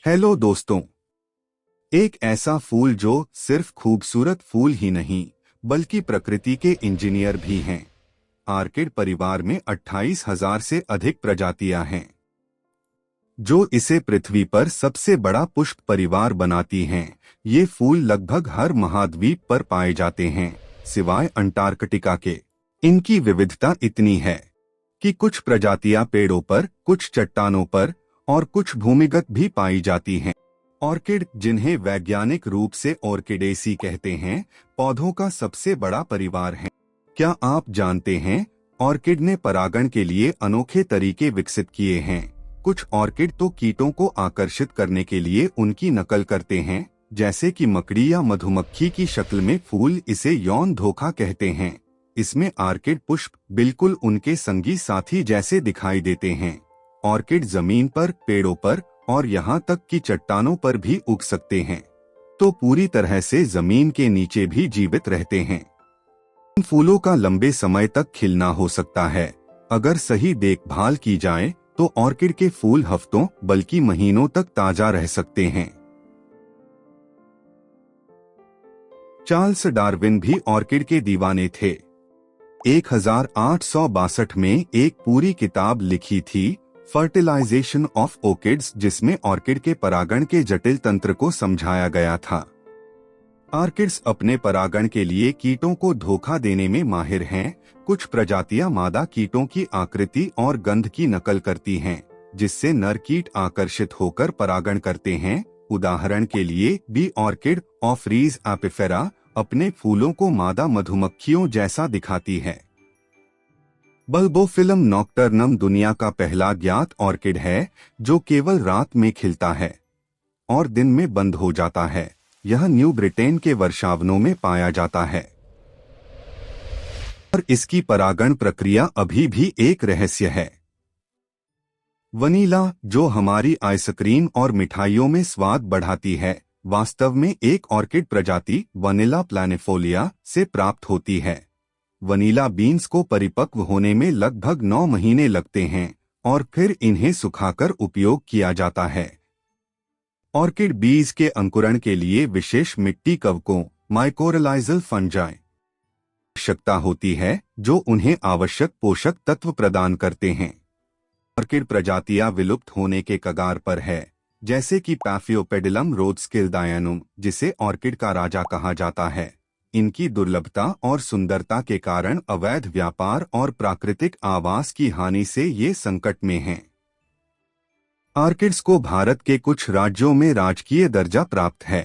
Hello दोस्तों। एक ऐसा फूल जो सिर्फ खूबसूरत फूल ही नहीं बल्कि प्रकृति के इंजीनियर भी हैं। आर्किड परिवार में 28,000 से अधिक प्रजातियां हैं, जो इसे पृथ्वी पर सबसे बड़ा पुष्प परिवार बनाती हैं। ये फूल लगभग हर महाद्वीप पर पाए जाते हैं, सिवाय अंटार्कटिका के। इनकी विविधता इतनी है कि कुछ प्रजातियां पेड़ों पर, कुछ चट्टानों पर और कुछ भूमिगत भी पाई जाती हैं। ऑर्किड, जिन्हें वैज्ञानिक रूप से ऑर्किडेसी कहते हैं, पौधों का सबसे बड़ा परिवार है। क्या आप जानते हैं, ऑर्किड ने परागण के लिए अनोखे तरीके विकसित किए हैं। कुछ ऑर्किड तो कीटों को आकर्षित करने के लिए उनकी नकल करते हैं, जैसे कि मकड़ी या मधुमक्खी की शक्ल में फूल। इसे यौन धोखा कहते हैं। इसमें ऑर्किड पुष्प बिल्कुल उनके संगी साथी जैसे दिखाई देते हैं। ऑर्किड जमीन पर, पेड़ों पर और यहाँ तक कि चट्टानों पर भी उग सकते हैं, तो पूरी तरह से जमीन के नीचे भी जीवित रहते हैं। इन फूलों का लंबे समय तक खिलना हो सकता है। अगर सही देखभाल की जाए तो ऑर्किड के फूल हफ्तों बल्कि महीनों तक ताजा रह सकते हैं। चार्ल्स डार्विन भी ऑर्किड के दीवाने थे। 1862 में एक पूरी किताब लिखी थी, फर्टिलाइजेशन ऑफ ऑर्किड्स, जिसमें ऑर्किड के परागण के जटिल तंत्र को समझाया गया था। ऑर्किड्स अपने परागण के लिए कीटों को धोखा देने में माहिर हैं। कुछ प्रजातियां मादा कीटों की आकृति और गंध की नकल करती हैं, जिससे नर कीट आकर्षित होकर परागण करते हैं। उदाहरण के लिए बी ऑर्किड ऑफरीज एपिफेरा अपने फूलों को मादा मधुमक्खियों जैसा दिखाती है। बल्बोफिलम नॉक्टर्नम दुनिया का पहला ज्ञात ऑर्किड है, जो केवल रात में खिलता है और दिन में बंद हो जाता है। यह न्यू ब्रिटेन के वर्षावनों में पाया जाता है और इसकी परागण प्रक्रिया अभी भी एक रहस्य है। वनीला, जो हमारी आइसक्रीम और मिठाइयों में स्वाद बढ़ाती है, वास्तव में एक ऑर्किड प्रजाति वनीला प्लानिफोलिया से प्राप्त होती है। वनीला बीन्स को परिपक्व होने में लगभग 9 महीने लगते हैं और फिर इन्हें सुखाकर उपयोग किया जाता है। ऑर्किड बीज के अंकुरण के लिए विशेष मिट्टी कवकों माइकोरलाइजल फंजाई आवश्यकता होती है, जो उन्हें आवश्यक पोषक तत्व प्रदान करते हैं। ऑर्किड प्रजातियां विलुप्त होने के कगार पर है, जैसे कि पैफियोपेडिलम रोड्सकिल्डायनम, जिसे ऑर्किड का राजा कहा जाता है। इनकी दुर्लभता और सुंदरता के कारण अवैध व्यापार और प्राकृतिक आवास की हानि से ये संकट में हैं। ऑर्किड्स को भारत के कुछ राज्यों में राजकीय दर्जा प्राप्त है।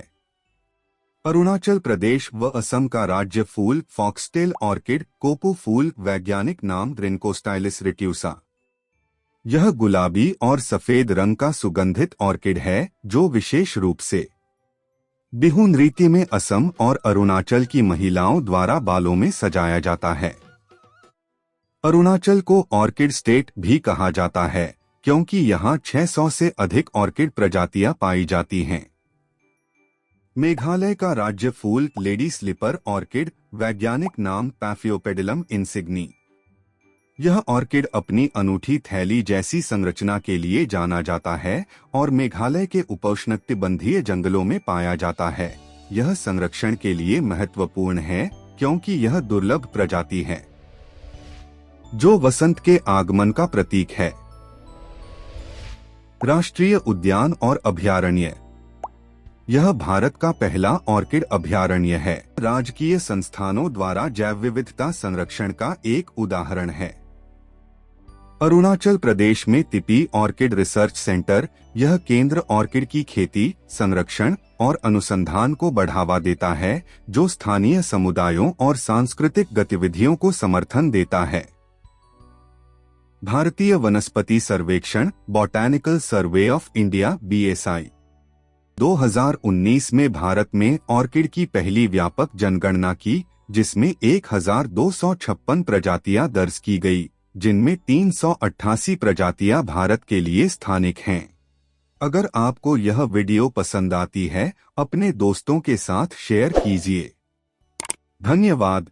अरुणाचल प्रदेश व असम का राज्य फूल फॉक्सटेल ऑर्किड, कोपू फूल, वैज्ञानिक नाम रिनकोस्टाइलिस रिट्यूसा। यह गुलाबी और सफेद रंग का सुगंधित ऑर्किड है, जो विशेष रूप से बिहू नृत्य में असम और अरुणाचल की महिलाओं द्वारा बालों में सजाया जाता है। अरुणाचल को ऑर्किड स्टेट भी कहा जाता है, क्योंकि यहाँ 600 से अधिक ऑर्किड प्रजातियां पाई जाती हैं। मेघालय का राज्य फूल लेडी स्लीपर ऑर्किड, वैज्ञानिक नाम पैफियोपेडिलम इंसिग्नी। यह ऑर्किड अपनी अनूठी थैली जैसी संरचना के लिए जाना जाता है और मेघालय के उपोष्णकटिबंधीय जंगलों में पाया जाता है। यह संरक्षण के लिए महत्वपूर्ण है, क्योंकि यह दुर्लभ प्रजाति है, जो वसंत के आगमन का प्रतीक है। राष्ट्रीय उद्यान और अभयारण्य। यह भारत का पहला ऑर्किड अभयारण्य है। राजकीय संस्थानों द्वारा जैव विविधता संरक्षण का एक उदाहरण है। अरुणाचल प्रदेश में तिपी ऑर्किड रिसर्च सेंटर, यह केंद्र ऑर्किड की खेती, संरक्षण और अनुसंधान को बढ़ावा देता है, जो स्थानीय समुदायों और सांस्कृतिक गतिविधियों को समर्थन देता है। भारतीय वनस्पति सर्वेक्षण botanical survey of India BSI 2019 में भारत में ऑर्किड की पहली व्यापक जनगणना की, जिसमें 1256 प्रजातियां दर्ज की गई, जिनमें 388 प्रजातियां भारत के लिए स्थानिक हैं। अगर आपको यह वीडियो पसंद आती है, अपने दोस्तों के साथ शेयर कीजिए। धन्यवाद।